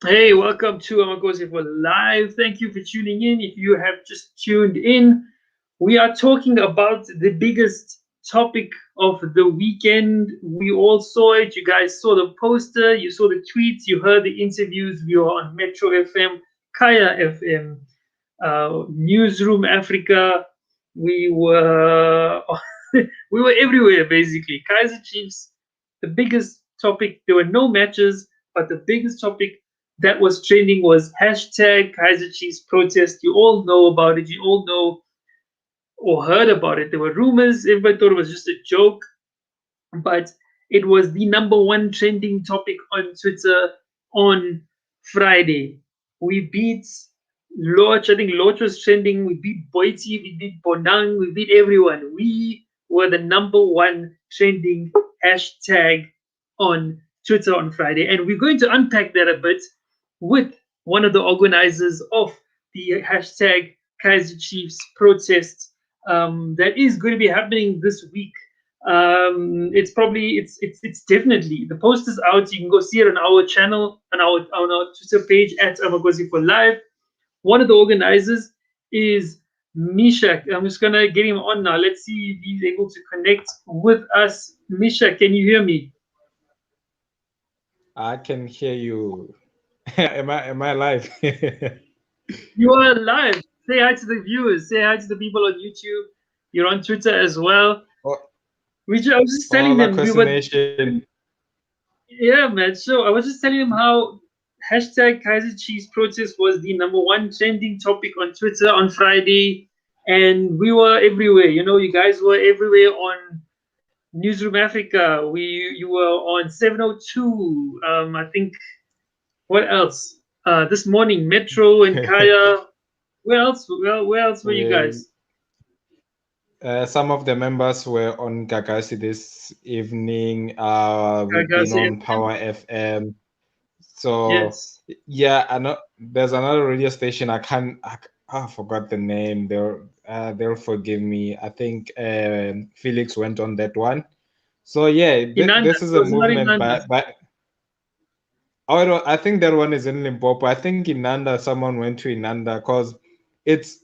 Hey, welcome to Amagosi for Live. Thank you for tuning in. If you have just tuned in, we are talking about the biggest topic of the weekend. We all saw it. You guys saw the poster, you saw the tweets, you heard the interviews. We were on Metro FM, Kaya FM, Newsroom Africa. We were we were everywhere basically. Kaizer Chiefs, the biggest topic. There were no matches, but the biggest topic that was trending was hashtag Kaizer Chiefs protest. You all know about it. You all know or heard about it. There were rumors. Everybody thought it was just a joke, but it was the number one trending topic on Twitter on Friday. We beat Loch. I think Loch was trending. We beat Boiti. We beat Bonang. We beat everyone. We were the number one trending hashtag on Twitter on Friday. And we're going to unpack that a bit with one of the organizers of the hashtag Kaiser Chiefs protest that is going to be happening this week. It's probably it's definitely the post is out. You can go see it on our channel on our Twitter page at Amagosi for Live. One of the organizers is Misha. I'm just gonna get him on now. Let's see if he's able to connect with us. Misha, can you hear me? I can hear you. Am I live? You are live. Say hi to the viewers. Say hi to the people on YouTube. You're on Twitter as well. Oh, I was just telling Hola, them we were. Nation. Yeah, man. So I was just telling him how hashtag Kaiser Chiefs protest was the number one trending topic on Twitter on Friday, and we were everywhere. You know, you guys were everywhere on Newsroom Africa. You were on 702. I think what else? This morning, Metro and Kaya. Where else? Well, where else were you we guys? Some of the members were on Gagasi this evening. We've been Gagasi on FM. Power FM. So Yes. yeah, I know there's another radio station. I forgot the name. They'll forgive me. I think Felix went on that one. So yeah, Inanda. this is a Was it not movement Inanda? by I think that one is in Limpopo. I think in Nanda, someone went to Inanda because it's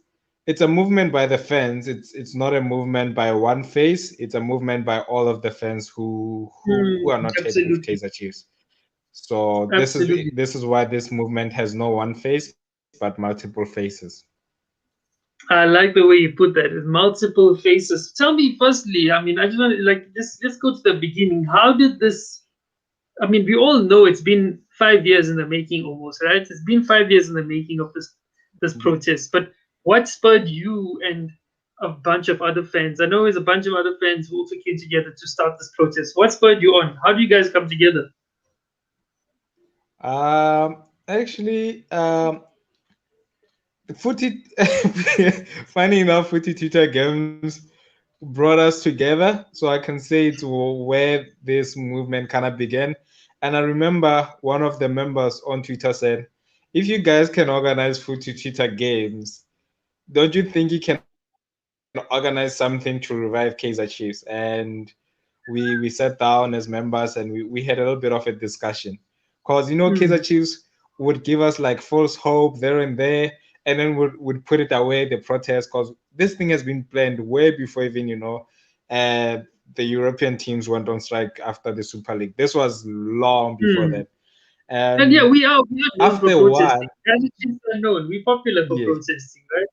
it's a movement by the fans. It's not a movement by one face. It's a movement by all of the fans who are not happy with Absolutely. Kaizer Chiefs. So Absolutely. this is why this movement has no one face but multiple faces. I like the way you put that. It's multiple faces. Tell me, firstly, I mean, I just want to like just let's go to the beginning. How did this? I mean, we all know it's been 5 years in the making, almost, right? It's been 5 years in the making of this protest. But what spurred you and a bunch of other fans? I know there's a bunch of other fans who also came together to start this protest. What spurred you on? How do you guys come together? Actually, footy. Funny enough, footy Twitter games brought us together, so I can say it's where this movement kind of began. And I remember one of the members on Twitter said, "If you guys can organize footy Twitter games, don't you think you can organize something to revive Kaizer Chiefs?" And we sat down as members and we had a little bit of a discussion because Kaizer Hmm. Chiefs would give us like false hope there and there, and then would put it away the protest because this thing has been planned way before even uh, the European teams went on strike after the Super League. This was long before Hmm. that, And yeah, and we are known for after a protesting. while, As Chiefs are known, we're popular for yes. protesting, right?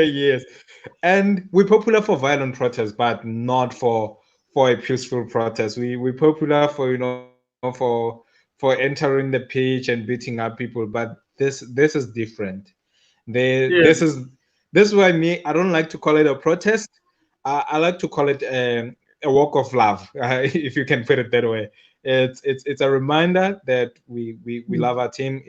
Yes, and we're popular for violent protests, but not for a peaceful protest. We're popular for for entering the pitch and beating up people, but this is different. This Yeah. is why me I don't like to call it a protest. I like to call it a walk of love, if you can put it that way. It's a reminder that we Hmm. love our team.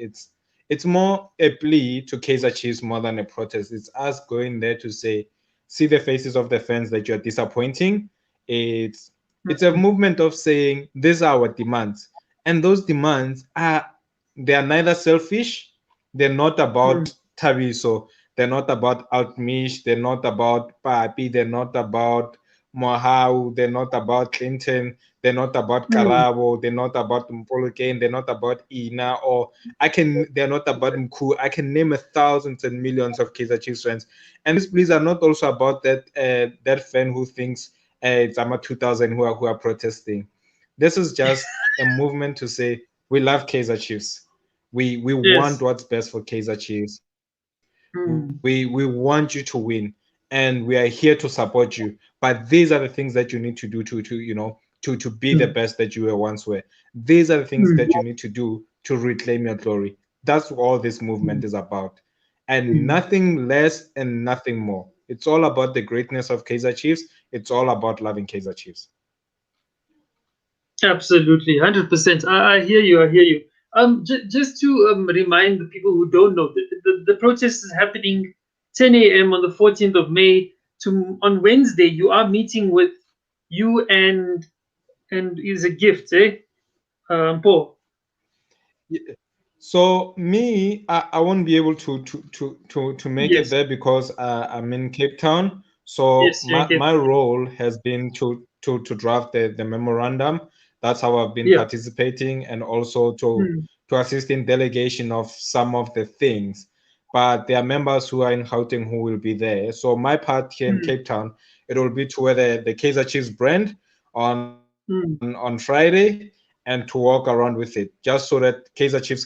It's more a plea to Kaizer Chiefs more than a protest. It's us going there to say, see the faces of the fans that you're disappointing. It's it's a movement of saying these are our demands, and those demands they are neither selfish, they're not Hmm. about Tabiso, they're not about Altmish, they're not about Papi, they're not about Mohau, they're not about Clinton, they're not about Karabo, they're not about Mpoloken, they're not about Ina, or they're not about Mku. I can name thousands and millions of Kaizer Chiefs fans. And these pleas are not also about that fan who thinks it's AMA 2000 who are protesting. This is just a movement to say we love Kaizer Chiefs. We want Yes. what's best for Kaizer Chiefs. We Mm. want you to win, and we are here to support you. But these are the things that you need to do to be the Mm. best that you were once were. These are the things that Mm. you need to do to reclaim your glory. That's all this movement Mm. is about, and Mm. nothing less and nothing more. It's all about the greatness of Kaizer Chiefs. It's all about loving Kaizer Chiefs. Absolutely, 100%. I hear you. I hear you. Just to remind the people who don't know, the protest is happening 10 a.m. on the 14th of May. On Wednesday, you are meeting with you and is a gift, eh? Paul. So me, I won't be able to make it Yes, there because I'm in Cape Town. So yes, you're in my, Cape my Town. role has been to draft the memorandum. That's how I've been Yeah. participating, and also Mm, to assist in delegation of some of the things. But there are members who are in Gauteng who will be there. So my part here in mm, Cape Town, it will be to wear the Kaizer Chiefs brand on mm, Friday, and to walk around with it, just so that Kaizer Chiefs can know that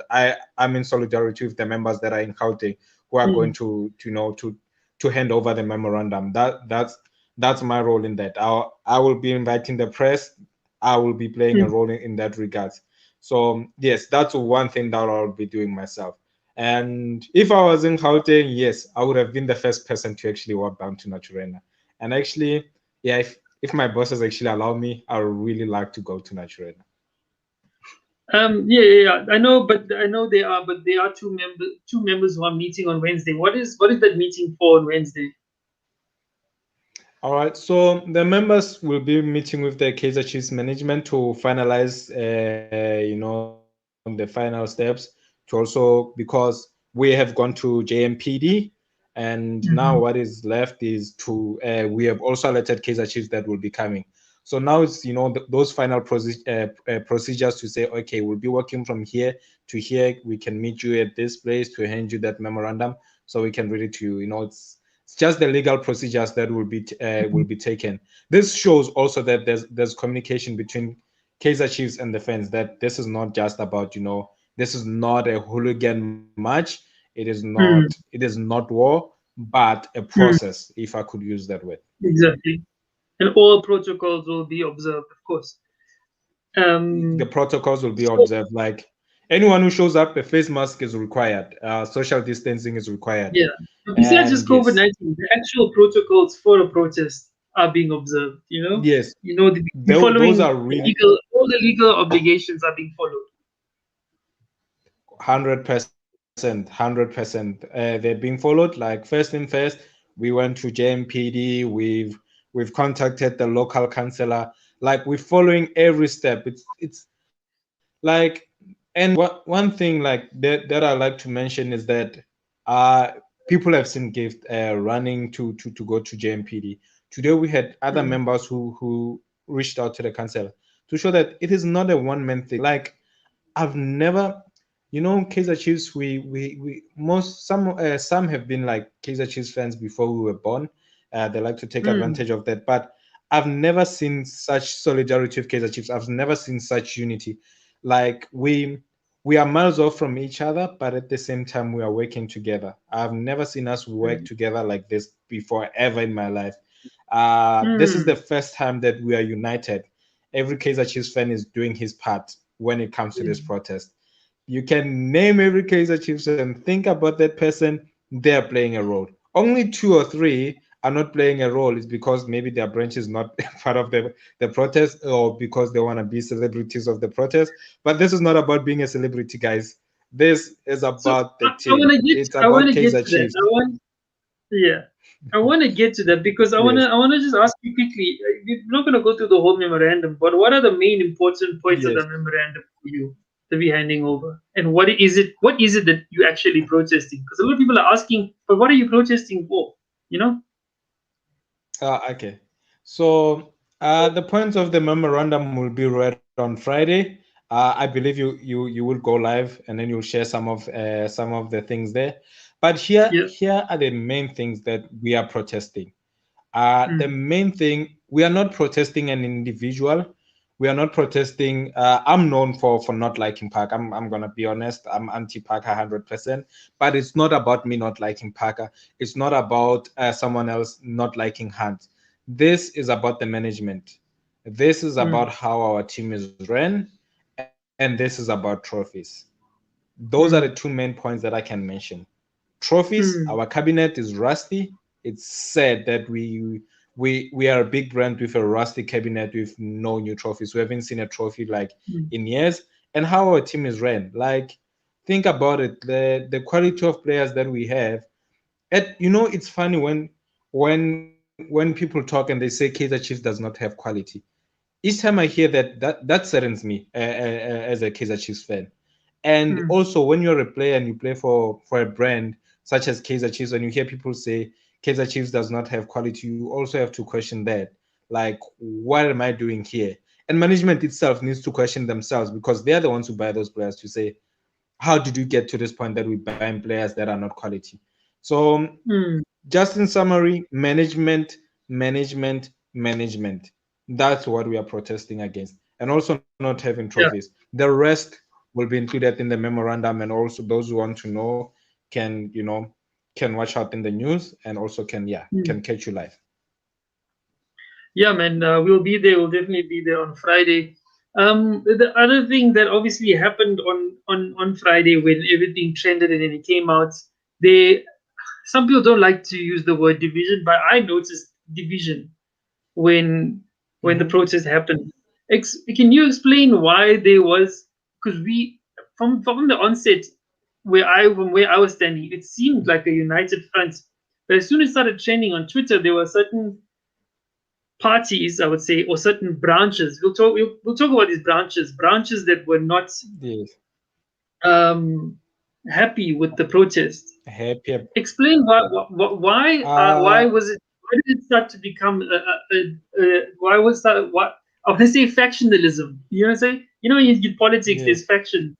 I'm in solidarity with the members that are in Gauteng who are going mm, to hand over the memorandum. That's my role in that. I will be inviting the press. I will be playing a mm. role in that regards. So yes, that's one thing that I'll be doing myself. And if I was in Gauteng, yes, I would have been the first person to actually walk down to Naturena. And actually, yeah, if my bosses actually allow me, I would really like to go to Naturena. Yeah, yeah, yeah. I know they are two members who are meeting on Wednesday. What is that meeting for on Wednesday? All right, so the members will be meeting with the Kaizer Chiefs management to finalize, the final steps. To also because we have gone to JMPD, and now what Mm-hmm. is left is we have also alerted Kaizer Chiefs that will be coming. So now it's those final procedures to say, okay, we'll be working from here to here. We can meet you at this place to hand you that memorandum, so we can read it to you. It's just the legal procedures that will be taken. This shows also that there's communication between Kaizer Chiefs and the fans, that this is not just about this is not a hooligan match. Mm, It is not war, but a mm, process, if I could use that word. exactly. And all protocols will be observed, of course. The Um, protocols will be so observed. Like anyone who shows up, a face mask is required. Social distancing is required. yeah, but besides just And yes, COVID-19, the actual protocols for a protest are being observed. yes, Be those following are the really legal, all the legal obligations are being followed. 100%, 100%. They're being followed. Like first thing first, we went to JMPD. We've contacted the local councillor. Like we're following every step. It's like, and one thing like that I like to mention is that uh people have seen gift running to go to JMPD. Today we had other Mm, members who reached out to the councillor to show that it is not a one man thing. Like I've never, Kaizer Chiefs. We most some have been like Kaizer Chiefs fans before we were born. They like to take mm, advantage of that, but I've never seen such solidarity with Kaizer Chiefs. I've never seen such unity. Like we are miles off from each other, but at the same time we are working together. I've never seen us work mm, together like this before ever in my life. This is the mm, first time that we are united. Every Kaizer Chiefs fan is doing his part when it comes to this mm, protest. You can name every Kaizer Chiefs and think about that person, they're playing a role. Only two or three are not playing a role. Is because maybe their branch is not part of the protest, or because they want to be celebrities of the protest. But this is not about being a celebrity, guys. This is So about the I team. want to get It's I want about to get Kaizer to that. Chiefs. Yeah, I want to get to that because I want to Yes, I want to just ask you quickly. We're not going to go through the whole memorandum, but what are the main important points of the yes. memorandum for you to be handing over? And what is it? What is it that you actually protesting? Because a lot of people are asking, but what are you protesting for? You know? Okay. So the points of the memorandum will be read on Friday. I believe you will go live and then you'll share some of the things there. But Yeah. here are the main things that we are protesting. The Mm. main thing, we are not protesting an individual. We are not protesting. I'm known for not liking Parker. I'm gonna be honest. I'm anti Parker 100%. But it's not about me not liking Parker. It's not about someone else not liking Hunt. This is about the management. This is about Mm. how our team is ran, and this is about trophies. Those are the two Mm. main points that I can mention. Trophies, our Mm. cabinet is rusty. It's said that we are a big brand with a rusty cabinet with no new trophies. We haven't seen a trophy like Mm. in years. And how our team is ran. Like, think about it. The quality of players that we have. It's funny when people talk and they say Kaizer Chiefs does not have quality. Each time I hear that saddens me as a Kaizer Chiefs fan. And Mm. also, when you're a player and you play for a brand such as Kaizer Chiefs, and you hear people say Kaizer Chiefs does not have quality, you also have to question that. Like, what am I doing here? And management itself needs to question themselves because they're the ones who buy those players to say, how did you get to this point that we're buying players that are not quality? So, Mm. just in summary, management. That's what we are protesting against. And also not having trophies. Yeah. The rest will be included in the memorandum, and also those who want to know can watch out in the news and also can Mm. catch you live. Yeah, man. We'll be there. We'll definitely be there on Friday. The other thing that obviously happened on Friday when everything trended and then it came out, they some people don't like to use the word division, but I noticed division when the Hmm. protest happened. Can you explain why there was? Because we from the onset, from where I was standing, it seemed like a united front. But as soon as it started trending on Twitter, there were certain parties, I would say, or certain branches. We'll talk about these branches that were not Yes. um, happy with the protest. Happy. Explain why Uh was it, why did it start to become why was that, what I want to say, factionalism. You know what I'm saying? You know, when you get politics, yes. there's faction.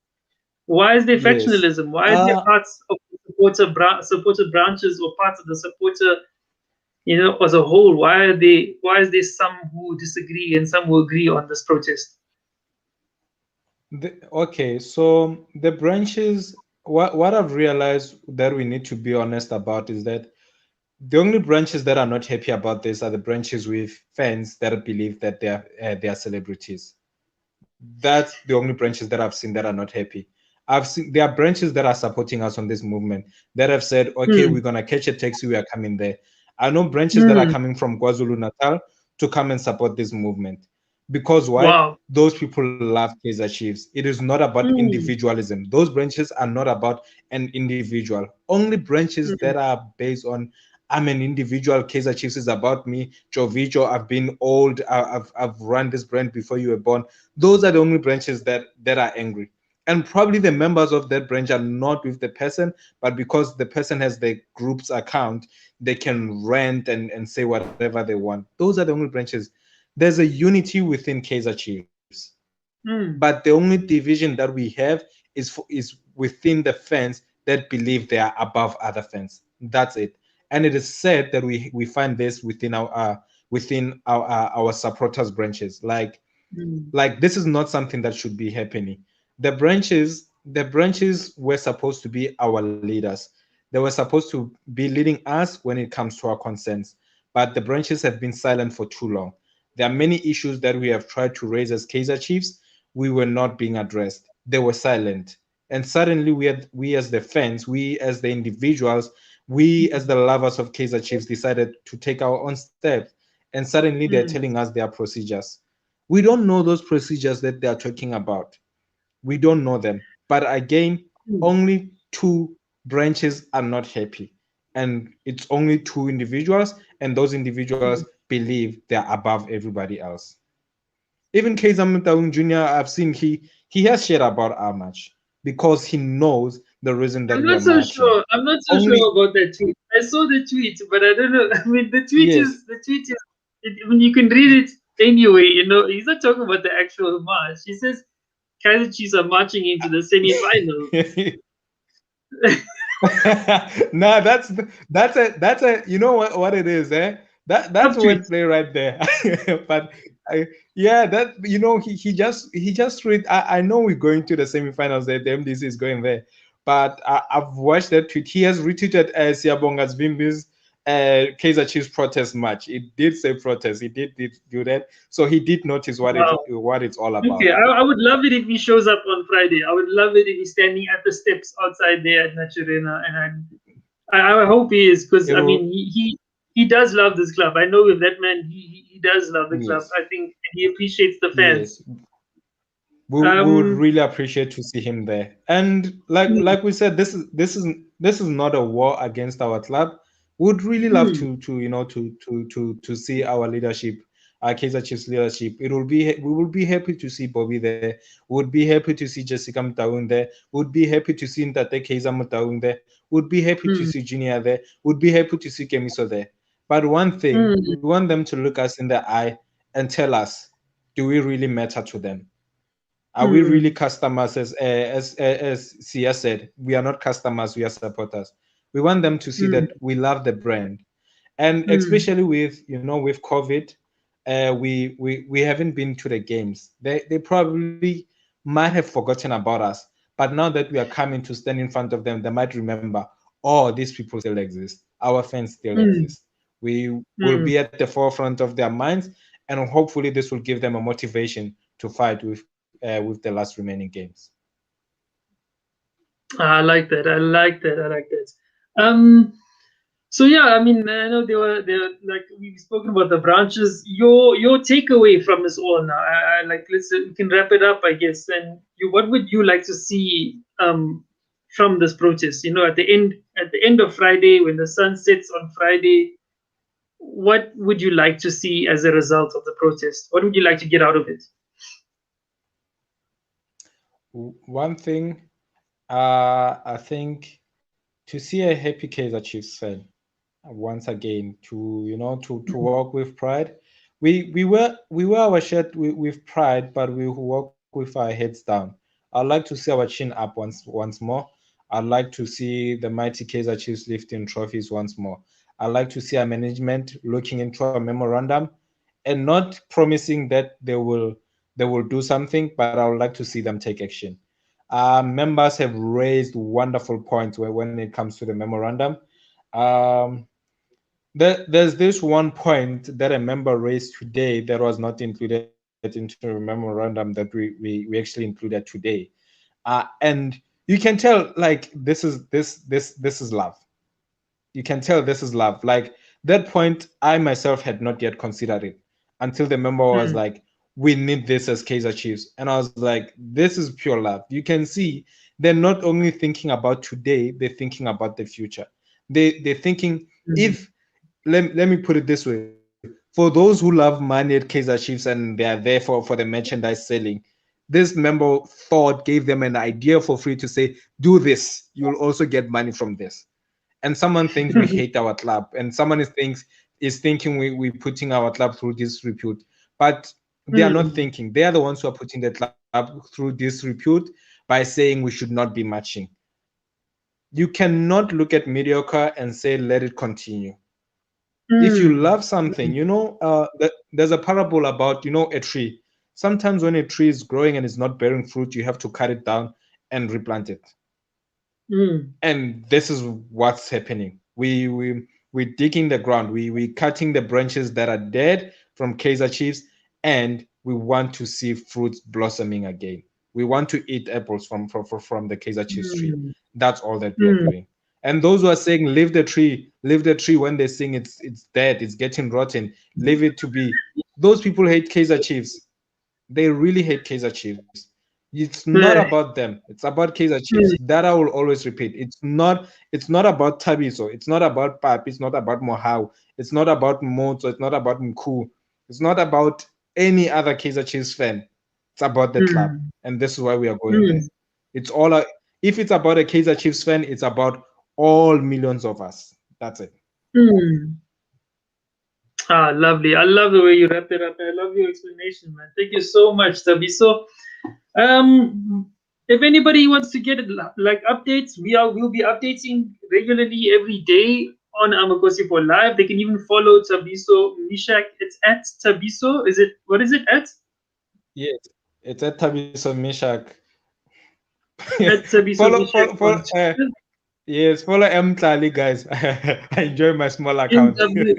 Why is there Yes. factionalism? Why is there Uh parts of the supporter branches, or parts of the supporter, as a whole? Why is there some who disagree and some who agree on this protest? okay, so the branches, what I've realized that we need to be honest about is that the only branches that are not happy about this are the branches with fans that believe that they are celebrities. That's the only branches that I've seen that are not happy. I've seen there are branches that are supporting us on this movement that have said, okay, Hmm. we're gonna catch a taxi, we are coming there. I know branches that are Hmm. coming from KwaZulu Natal to come and support this movement. Because why? Wow. Those people love Kaizer Chiefs. It is not about Hmm. individualism. Those branches are not about an individual. Only branches that Hmm. are based on I'm an individual. Kaizer Chiefs is about me. Jovijo, I've been old. I've run this brand before you were born. Those are the only branches that are angry. And probably the members of that branch are not with the person, but because the person has the group's account, they can rant and say whatever they want. Those are the only branches. There's a unity within Kaizer Chiefs, but the only Hmm. division that we have is within the fans that believe they are above other fans. That's it. And it is sad that we find this within our supporters branches. Hmm. Like this is not something that should be happening. The branches were supposed to be our leaders. They were supposed to be leading us when it comes to our concerns, but the branches have been silent for too long. There are many issues that we have tried to raise as Kaizer Chiefs. We were not being addressed. They were silent. And suddenly we as the fans, we as the individuals, we as the lovers of Kaizer Chiefs decided to take our own steps. And suddenly they're Hmm. telling us their procedures. We don't know those procedures that they are talking about. We don't know them. But again, Hmm. only two branches are not happy. And it's only two individuals, and those individuals Hmm. believe they're above everybody else. Even Kaiser Motaung Jr., I've seen he has shared about our match because he knows the reason that I'm we are not so marching. sure. I'm not so Only sure about that tweet. I saw the tweet, but I don't know. I mean, the tweet yes, is the tweet is. I mean, you can read it anyway. He's not talking about the actual march. He says Kaizer Chiefs are marching into the semi-final. No, that's a you know what it is, eh? That's Subtweet. wordplay right there. But yeah, that he just read. I know we're going to the semifinals. The MDC is going there, but I've watched that tweet. He has retweeted Siyabonga's Bimbi's Kaizer Chiefs protest match. It did say protest. He did do that, so he did notice Wow. what it's all Okay, about. I would love it if he shows up on Friday. I would love it if he's standing at the steps outside there at Naturena, and I hope he is, because I It'll mean he does love this club. I know with that man, he does love the club. Yes, I think he appreciates the fans. yes. We would Um, really appreciate to see him there. And like we said, this is not a war against our club. Would really love mm, to see our leadership, our Kaizer Chiefs leadership. We will be happy to see Bobby there. Would be happy to see Jessica Mtaung there. Would be happy to see Ntate Kaizer Mtaung there. Would be happy to mm, see Junior there. Would be happy to see Kemiso there. But one thing, mm, we want them to look us in the eye and tell us, do we really matter to them? Are we really mm, customers? As Sia said, we are not customers, we are supporters. We want them to see mm, that we love the brand. And mm, especially with COVID, we haven't been to the games. They probably might have forgotten about us. But now that we are coming to stand in front of them, they might remember, oh, these people still exist. Our fans still mm, exist. We will mm. be at the forefront of their minds, and hopefully this will give them a motivation to fight with the last remaining games. I like that. I like that. I like that. Um, So yeah, I mean, I know they were like we've spoken about the branches. Your takeaway from this all now, like let's we can wrap it up, I guess. And what would you like to see from this protest? At the end of Friday, when the sun sets on Friday, what would you like to see as a result of the protest? What would you like to get out of it? One thing, I think, to see a happy Kaizer Chiefs fan once again, to walk with pride. We wear our shirt with pride, but we walk with our heads down. I'd like to see our chin up once more. I'd like to see the mighty Kaizer Chiefs lifting trophies once more. I'd like to see our management looking into a memorandum and not promising that they will do something, but I would like to see them take action. Members have raised wonderful points when it comes to the memorandum. Um, there's this one point that a member raised today that was not included into the memorandum that we actually included today. And you can tell, like, this is love. You can tell this is love. Like, that point, I myself had not yet considered it until the member was Mm, like, we need this as Kaizer Chiefs. And I was like, this is pure love. You can see they're not only thinking about today, they're thinking about the future. They're thinking, mm, if let me put it this way, for those who love money at Kaizer Chiefs and they are there for the merchandise selling, this member thought gave them an idea for free to say, do this, you'll also get money from this. And someone thinks we hate our club, and someone is thinking we're putting our club through disrepute. But they are not mm, thinking, they are the ones who are putting the club through disrepute by saying we should not be matching. You cannot look at mediocre and say let it continue. If you mm, love something, there's a parable about, a tree. Sometimes when a tree is growing and is not bearing fruit, you have to cut it down and replant it. mm, And this is what's happening. We're digging the ground. We cutting the branches that are dead from Kaizer Chiefs, and we want to see fruits blossoming again. We want to eat apples from the Kaizer Chiefs tree. mm, That's all that we are mm, doing. And those who are saying leave the tree when they sing it's dead, it's getting rotten, leave it to be. Those people hate Kaizer Chiefs. They really hate Kaizer Chiefs. It's not mm, about them. It's about Kaizer Chiefs. mm, That I will always repeat. It's not about Tabiso. It's not about Pap. It's not about Mohau. It's not about Moto. It's not about Mku. It's not about any other Kaizer Chiefs fan. It's about the club. mm, And this is why we are going there. mm, It's all if it's about a Kaizer Chiefs fan, it's about all millions of us. That's it. mm. Ah, lovely. I love the way you wrap it up. I love your explanation, man. Thank you so much, Tabi. So, if anybody wants to get like updates, we'll be updating regularly every day on Amakosi for Live. They can even follow Tabiso Mishak. It's at Tabiso. Is it what is it at? Yes, it's at Tabiso Mishak. At Tabiso Mishak on Follow, Twitter. yes, follow M Tlali, guys. I enjoy my small account. MW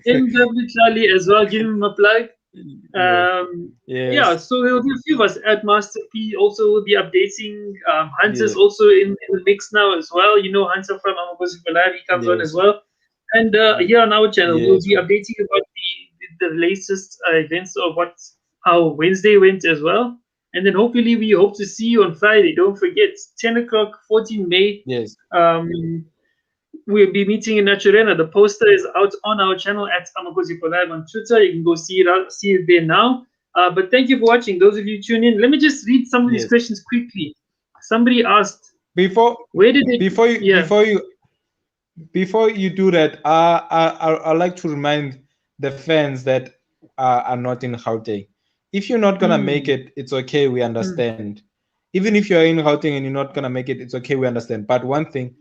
MW Charlie as well. Give him a plug. Yes, Yeah, yes, so there will be a few of us at Master P. Also, will be updating. Hunter's yes, also in the mix now as well. You know, Hunter from Amagosi Live, he comes on as yes, well. And here on our channel, we'll yes, be updating about the latest events of how Wednesday went as well. And then hopefully we hope to see you on Friday. Don't forget, 10 o'clock, 14 May. yes, Um, we'll be meeting in Naturena. The poster is out on our channel at Amakosi Live on Twitter. You can go see it there now. But thank you for watching. Those of you tune in, let me just read some of these yes. questions quickly. Somebody asked, Before, "Where did it?" before you, Yeah. before you do that, I like to remind the fans that are not in Gauteng. If you're not gonna make Mm, it, it's okay. We mm, understand. Even if you're in Gauteng and you're not gonna make it, it's okay. We understand. But one thing,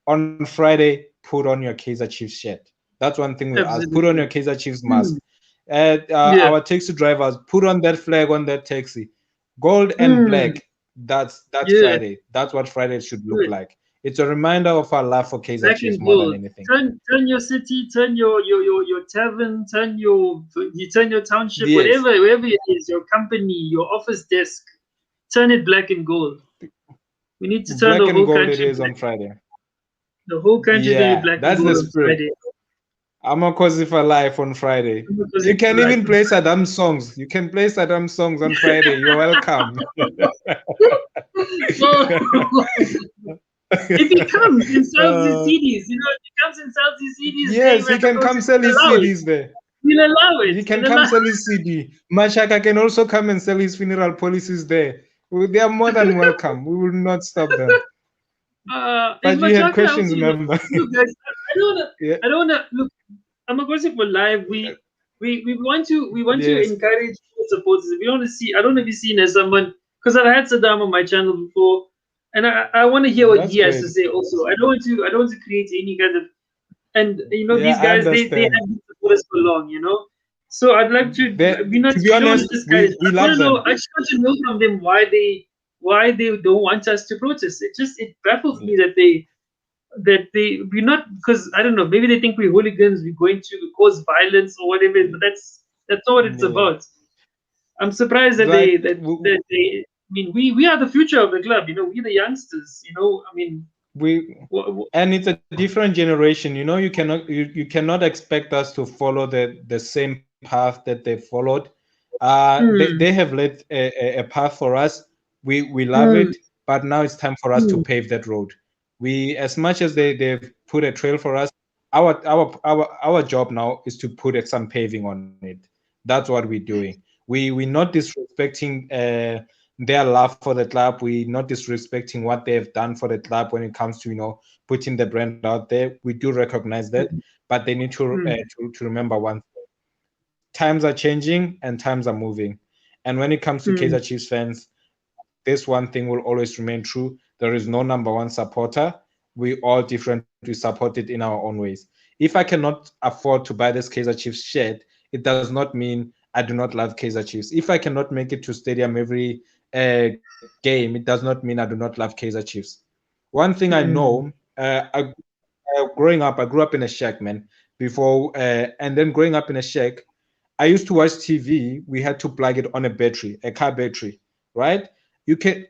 on Friday, put on your Kaizer Chiefs shirt. That's one thing we ask. Put on your absolutely. Kaizer Chiefs mask. Mm, yeah. Our taxi drivers, put on that flag on that taxi, gold and Mm, black. That's yeah. Friday. That's what Friday should look Good. like. It's a reminder of our love for Kaizer Black Chiefs and more than gold. anything. Turn your city, turn your tavern, turn your township, Yes, wherever it is, your company, your office desk, turn it black and gold. We need to turn black the and whole gold it country is black. on Friday. The whole country is gonna be Yeah, black and that's gold the on spirit. Friday. I'm a cozy for life on Friday. Because You it's can life even on play Saddam songs. You can play Saddam songs on Friday. You're welcome. Friday. So if he comes and sells his Uh, CDs, if he comes and sells his CDs there, yes, he we're can supposed come to sell his allow it. CDs there. We'll allow it. He can We'll come allow. sell his CD. Mashaka can also come and sell his funeral policies there. They are more than welcome. We will not stop them. Is But you had Machaka questions, also? remember? Look, guys, I don't wanna. Yeah. I don't wanna look. I'm aggressive for live. We want to Yes, encourage supporters. We want to see. I don't want to be seen as someone because I've had Saddam on my channel before, and I want to hear what that's he has to great. say. Also, I don't want to create any kind of and Yeah, these I guys they understand. have been supporters for long. So I'd like to To be we don't want to honest, discourage. we I want love to know. them. I just want to know from them why they don't want us to protest. It baffles me that they we're not because I don't know, maybe they think we're hooligans, we're going to cause violence or whatever, but that's not what it's Yeah. about. I'm surprised that they Like that they I mean we are the future of the club, we're the youngsters, I mean we wha- wha- and it's a different generation. You cannot expect us to follow the same path that they followed. They mm, have laid a path for us. We love mm, it, but now it's time for us to mm, pave that road. We, as much as they've put a trail for us, our job now is to put some paving on it. That's what we're doing. We're not disrespecting their love for the club. We're not disrespecting what they've done for the club when it comes to putting the brand out there. We do recognize that, but they need mm, to remember one: times are changing and times are moving. And when it comes to mm, Kaizer Chiefs fans, this one thing will always remain true. There is no number one supporter. We all different. We support it in our own ways. If I cannot afford to buy this Kaizer Chiefs shirt, it does not mean I do not love Kaizer Chiefs. If I cannot make it to stadium every game, it does not mean I do not love Kaizer Chiefs. One thing I know, mm. growing up, I grew up in a shack, man. And then growing up in a shack, I used to watch TV. We had to plug it on a car battery, right?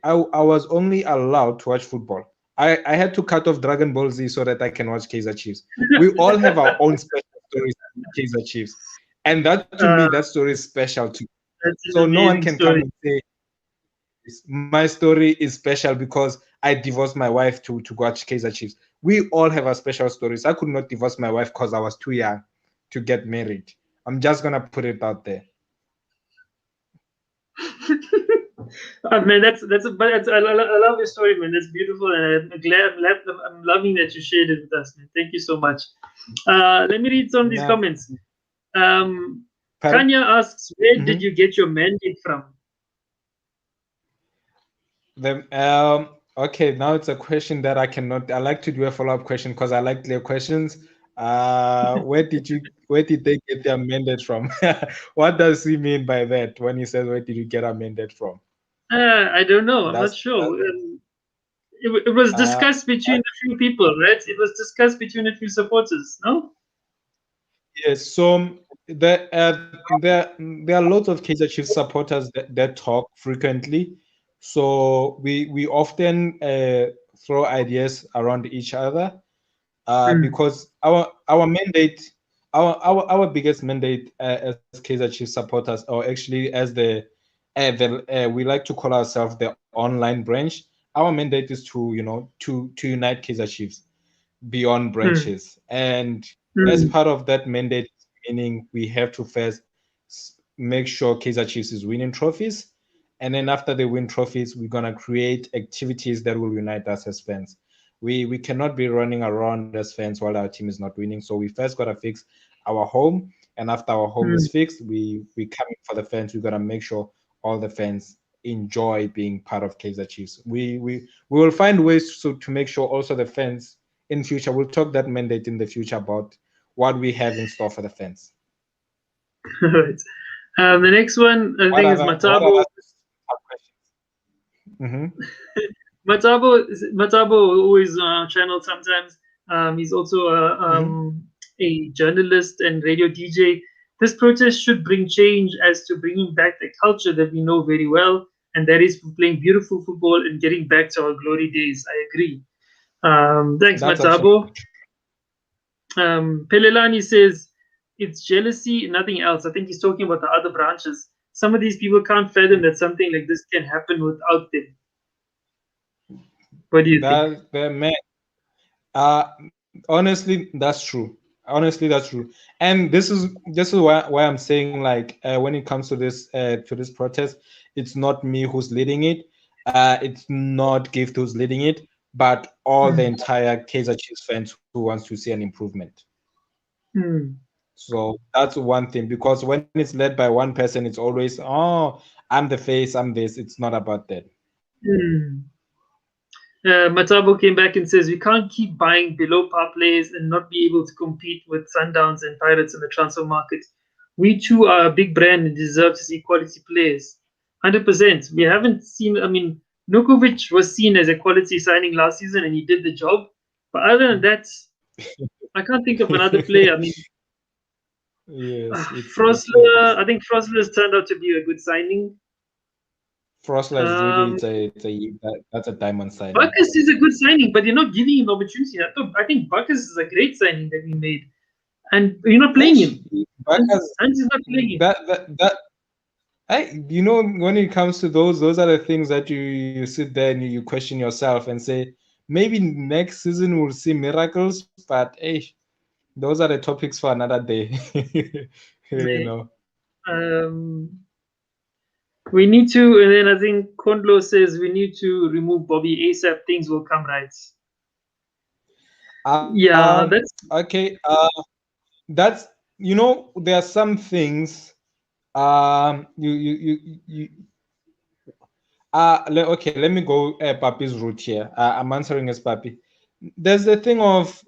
I was only allowed to watch football. I had to cut off Dragon Ball Z so that I can watch Kaizer Chiefs. We all have our own special stories with Kaizer Chiefs. And that, to me, uh, that story is special too. that's So an no one amazing can come story. and say my story is special because I divorced my wife to watch Kaizer Chiefs. We all have our special stories. I could not divorce my wife because I was too young to get married. I'm just gonna put it out there. Man, I love your story, man. That's beautiful, and I'm loving that you shared it with us, man. Thank you so much. Let me read some of these Nah, comments. Um, Pardon? Kanya asks, where did Mhm. you get your mandate from? Okay, now it's a question that I cannot. I like to do a follow-up question because I like clear questions. Where did they get their mandate from? What does he mean by that when he says, where did you get a mandate from? I don't know. I'm not That's sure. It was uh, discussed between a few people, right? It was discussed between a few supporters, no? yes. So there are lots of Kaizer Chiefs supporters that talk frequently. So we often throw ideas around each other. Hmm. Because our mandate, our biggest mandate as Kaizer Chiefs supporters, or actually as the we like to call ourselves the online branch. Our mandate is to to unite Kaizer Chiefs beyond Hmm. branches, and as Hmm. part of that mandate, meaning we have to first make sure Kaizer Chiefs is winning trophies, and then after they win trophies, we're gonna create activities that will unite us as fans. We cannot be running around as fans while our team is not winning. So we first gotta fix our home, and after our home is Hmm. fixed, we coming for the fans. We gotta make sure all the fans enjoy being part of Kaizer Chiefs. We will find ways to make sure also the fans in future. We'll talk that mandate in the future about what we have in store for the fans. Right. The next one I What think is other what Matabo. other questions? Mm-hmm. Matabo always channeled sometimes. He's also Mm-hmm. a journalist and radio DJ. This protest should bring change as to bringing back the culture that we know very well, and that is playing beautiful football and getting back to our glory days. I agree. Thanks, That's absolutely Matabo. Pelelani says it's jealousy, nothing else. I think he's talking about the other branches. Some of these people can't fathom that something like this can happen without them. What do you think? that man. Uh honestly, that's true. Honestly, that's true. And this is why I'm saying, like, when it comes to this protest, it's not me who's leading it. It's not Gift who's leading it, but all the Hmm. entire Kaizer Chiefs fans who wants to see an improvement. Hmm. So that's one thing, because when it's led by one person, it's always, oh, I'm the face, I'm this. It's not about that. Hmm. Matabo came back and says we can't keep buying below par players and not be able to compete with Sundowns and Pirates in the transfer market. We too are a big brand and deserve to see quality players. 100%. We haven't seen. I mean, Nukovic was seen as a quality signing last season and he did the job. But other than that, I can't think of another player. I mean, Yes, Frosler. I think Frosler has turned out to be a good signing. Frostlight is really, Um, that's a diamond signing. Buckus is a good signing, but you're not giving him opportunity. I think Buckus is a great signing that we made, and you're not playing Ish, him. Because And he's not playing him. that I when it comes to those are the things that you sit there and you question yourself and say, maybe next season we'll see miracles, but hey, those are the topics for another day. you Yeah. know. We need to, and then I think Kondlo says we need to remove Bobby ASAP. Things will come right. Yeah, that's. Okay. That's there are some things. You okay, let me go Papi's route here. I'm answering as Papi. There's the thing of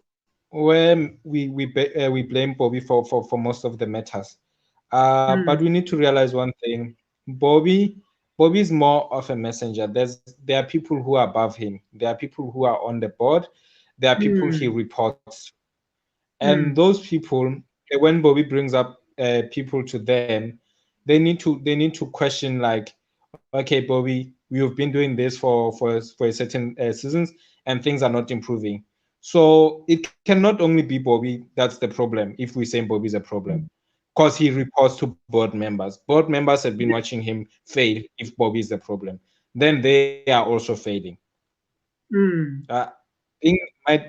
where we blame Bobby for most of the matters. But we Hmm, need to realize one thing. Bobby Bobby is more of a messenger. There are people who are above him. There are people who are on the board. There are people he hmm, reports. And hmm, those people, when Bobby brings up people to them, they need to question, like, okay, Bobby, we've been doing this for a certain seasons, and things are not improving. So it cannot only be Bobby that's the problem if we say Bobby is a problem, hmm. because he reports to board members. Board members have been watching him fail. If Bobby is the problem, then they are also failing. Hmm. uh,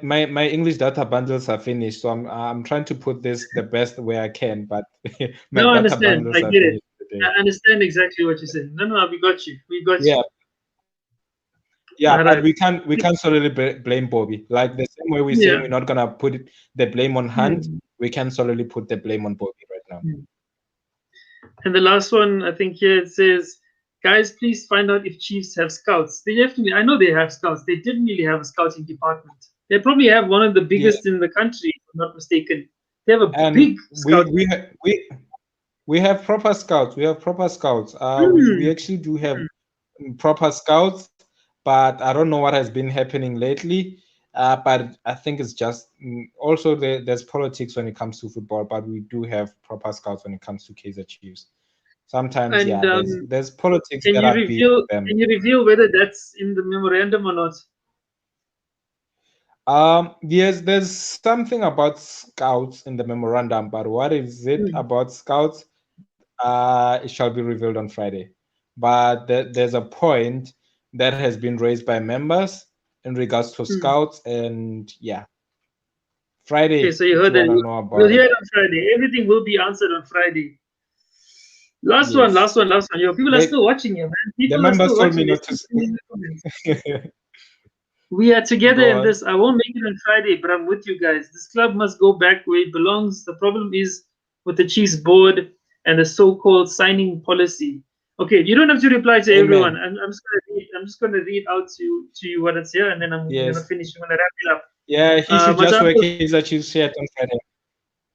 my English data bundles are finished, so I'm trying to put this the best way I can, but my No, I data understand. bundles I are get it. finished today. I understand exactly what you're saying. No, no, we got you. We got Yeah, you. yeah, All but right. we can't solely blame Bobby. Like the same way we're saying Yeah. we're not gonna put the blame on Hunt, Hmm. we can solely put the blame on Bobby right Mm. And the last one, I think here it says, guys, please find out if Chiefs have scouts. They definitely, I know they have scouts. They didn't really have a scouting department. They probably have one of the Yeah, biggest in the country, if I'm not mistaken. They have a and big we scout. we ha- we have proper scouts. We have proper scouts. We Hmm. actually do have proper scouts, but I don't know what has been happening lately. But I think it's just also there's politics when it comes to football, but we do have proper scouts when it comes to Kaizer Chiefs. Sometimes, And yeah, there's politics that are being them. can you reveal whether that's in the memorandum or not? Yes, there's something about scouts in the memorandum, but what is it Hmm. about scouts? It shall be revealed on Friday. But there's a point that has been raised by members in regards to Hmm. scouts, and yeah, Okay, Friday so you is heard that. what I know We'll about hear it. it on Friday. Everything will be answered on Friday. Last one, Yes, last one, last one. Yo, people are they, still watching you, man. the People are members still told me watching. They're not still to sending the comments. We are together go in on. this. I won't make it on Friday, but I'm with you guys. This club must go back where it belongs. The problem is with the Chiefs board and the so-called signing policy. Okay, you don't have to reply to everyone. Amen. I'm just gonna read out to you what it's here, and then I'm gonna Yes. finish. I'm gonna wrap it up. Yeah, he should just wear Matsapo, Kaizer Chiefs shirt on Friday.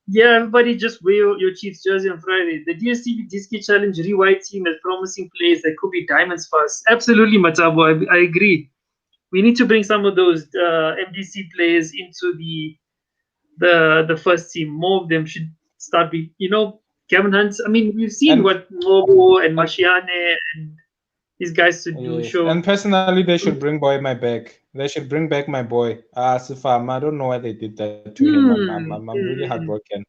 yeah, everybody just wear your Chiefs jersey on Friday. The DSTV Disky Challenge rewrite team has promising players that could be diamonds for us. Absolutely, Matabo, I agree. We need to bring some of those MDC players into the first team. More of them should start be Kevin Hunt. I mean, we've seen And what Mobo and and Mashiane and these guys to do. yes, and Show. personally, they should bring boy my back. They should bring back my boy. Sifam. I don't know why they did that to him. I'm really Hmm. heartbroken.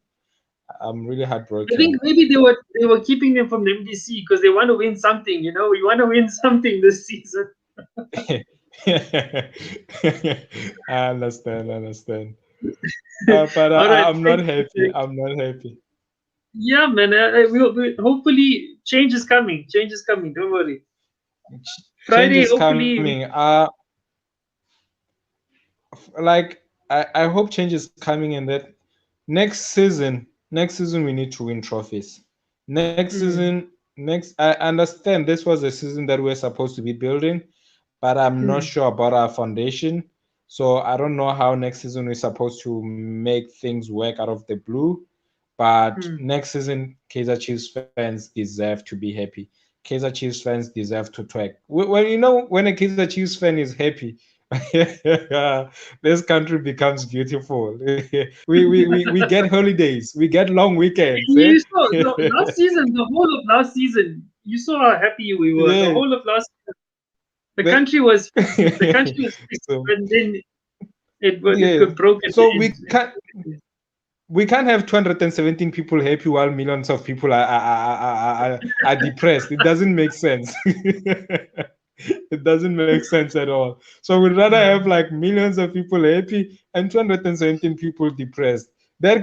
I'm really I think heartbroken. maybe they were keeping them from the MDC because they want to win something. We want to win something this season. I understand. I understand. But All right, I'm not thank happy. you. I'm not happy. Yeah, man. Hopefully change is coming. Change is coming. Don't worry. Change Friday, is hopefully. coming. Like I hope change is coming in that next season we need to win trophies. Next Mm, season, next I understand this was a season that we're supposed to be building, but I'm not mm, sure about our foundation. So I don't know how next season we're supposed to make things work out of the blue. But mm. next season, Kaizer Chiefs fans deserve to be happy. Kaizer Chiefs fans deserve to twerk. When a Kaizer Chiefs fan is happy, this country becomes beautiful. we get holidays, we get long weekends. Eh? You saw last season, the whole of last season. You saw how happy we were. The Yeah. whole of last season, the The- country was fixed. The country was fixed, so and then it yeah. got broken. So we can't have 217 people happy while millions of people are depressed. It doesn't make sense. It doesn't make sense at all. So we'd rather have like millions of people happy and 217 people depressed. That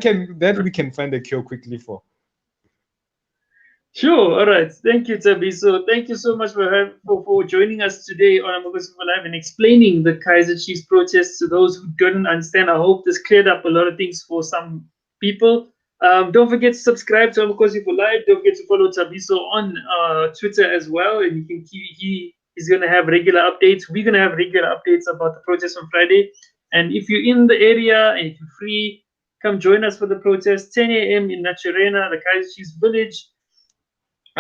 we can find a cure quickly for. Sure. All right. Thank you, Tabi. So thank you so much for joining us today on Amogos for Live and explaining the Kaiser Chiefs protests to those who didn't understand. I hope this cleared up a lot of things for some people. Don't forget to subscribe to Amakosi for Live. Don't forget to follow Tabiso on Twitter as well. And you can he is going to have regular updates. We're going to have regular updates about the protest on Friday. And if you're in the area and if you're free, come join us for the protest 10 a.m. in Nacharena, the Kaiser Chiefs village.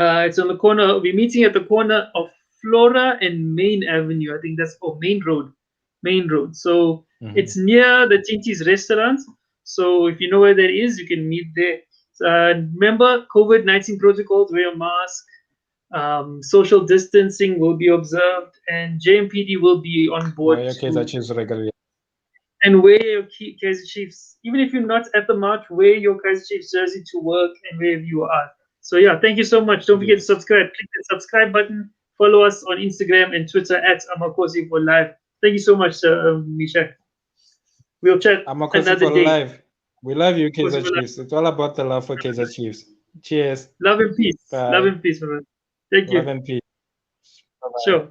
It's on the corner. We're meeting at the corner of Flora and Main Avenue. I think that's Main Road. Main Road. So Mhm. it's near the Tinti's restaurant. So if you know where that is, you can meet there. Remember, COVID-19 protocols: wear a mask, social distancing will be observed, and JMPD will be on board Okay, Kaizer too. Chiefs regularly. And wear your Kaiser Chiefs. Even if you're not at the march, wear your Kaizer Chiefs jersey to work and wherever you are. So yeah, thank you so much. Don't forget to Yes. subscribe. Click the subscribe button. Follow us on Instagram and Twitter at Amakosi for Live. Thank you so much, Misha. We'll chat Amakosi another for day. life. We love you, Amakosi Kaizer for Live. Chiefs. It's all about the love for Kaizer Chiefs. Cheers. Love and peace. Love Bye. and peace, man. Thank Love you. and peace. Bye bye. Sure.